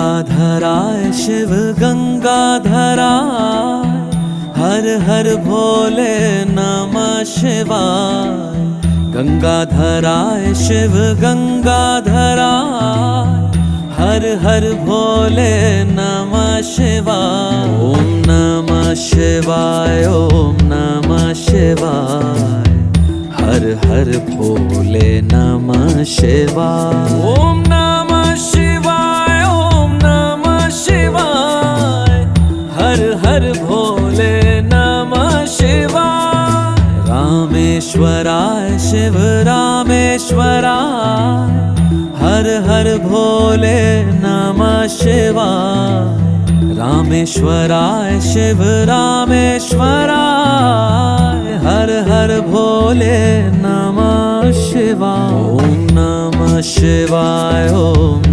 गंगाधराय शिव गंगाधराय, हर हर भोले नमः शिवाय। गंगाधराय शिव गंगाधराय, हर हर भोले नमः शिवाय। ओम नमः शिवाय, ओम नमः शिवाय, हर हर भोले नमः शिवाय। ओम नमः शिवाय, ओम नमः शिवाय, हर हर भोले नमः शिवाय। रामेश्वराय शिव रामेश्वराय, हर हर भोले नमः शिवाय। रामेश्वराय शिव रामेश्वराय, हर हर भोले नमः शिवाय। ओम नमः शिवाय, ओम